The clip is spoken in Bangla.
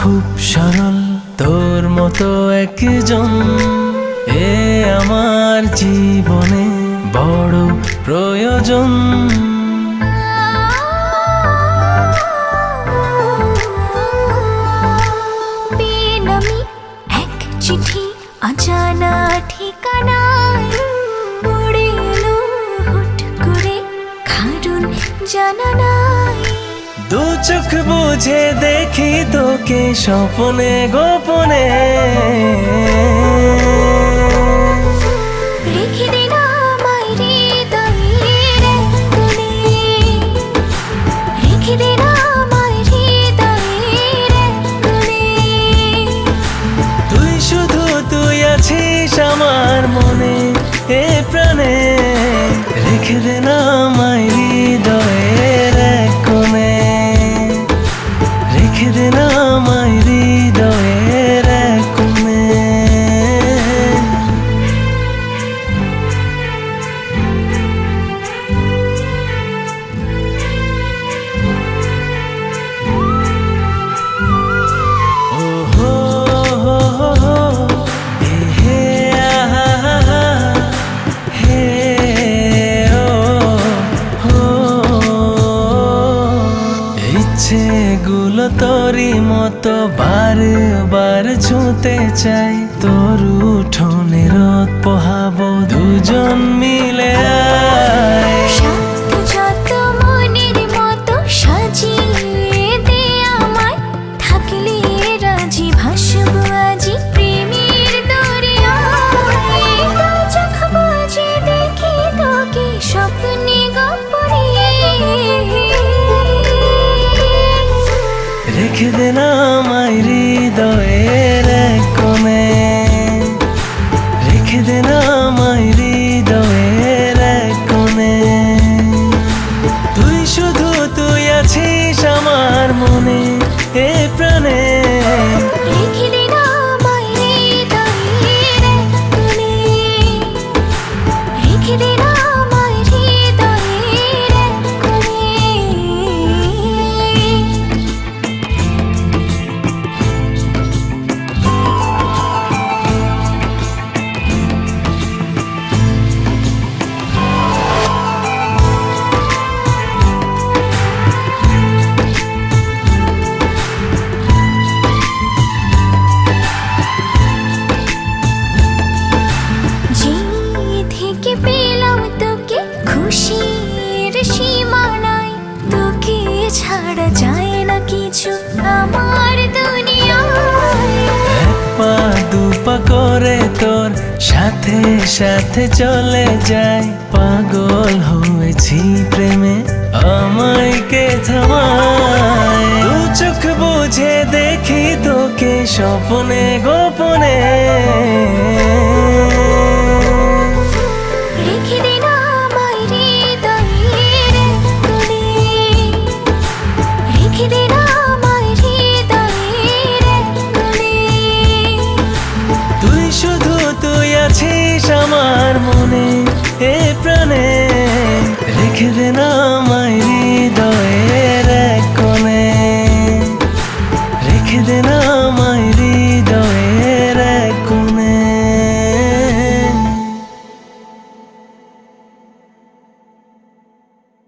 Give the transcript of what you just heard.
খুব সরল তোর মতো একজন এ আমার জীবনে বড় প্রয়োজন। বেনামি এক চিঠি অজানা ঠিকানায় পড়ে এলো হুট করে, কারণ জানা নাই। দু চোখ বুঝে দেখি তোকে স্বপ্নে গোপনে, রেখে দে না আমায় হৃদয়ের এক কোণে, রেখে দে না আমায় হৃদয়ের এক কোণে। তুই শুধু তুই আছিস আমার মনে এ প্রাণে, রেখে দে না আমায় হৃদয়ের এক কোণে, রেখে দে না আমায় হৃদয়ের এক কোণে। ইচ্ছেগুলো তোরই মতো বারবার ছুঁতে চাই, তোর উঠোনে রোদ পোহাবো দুজন মিলে আয়। সাত যত মনের মতো সাজিয়ে দে আমায়, থাকলে রাজি ভাসবো আজি প্রেমের দরিয়ায়। দু চোখ বুজে দেখি তোকে স্বপ্নে গোপনে, রেখে দে না আমায় হৃদয়ের এক কোণে, রেখে দে না আমায় হৃদয়ের এক কোণে। তুই শুধু তুই আছিস আমার মনে এ প্রাণে, রেখে দে না আমায় হৃদয়ের এক কোণে, রেখে দে না আমায় হৃদয়ের এক কোণে। থেকে পেলাম তোকে খুশির সীমানায়, তোকে ছাড়া যায় না কিছু আমার দুনিয়ায়। এক পা দু পা করে তোর সাথে সাথে চলে যায়, পাগল হয়েছি প্রেমে আমায় কে থামায়। দু চোখ বুঝে দেখি তোকে স্বপ্নে গোপনে, রেখে দে না আমায় হৃদয়ের এক কোণে, রেখে দে না আমায় হৃদয়ের এক কোণে। তুই শুধু তুই আছিস আমার মনে এ প্রাণে, রেখে দে না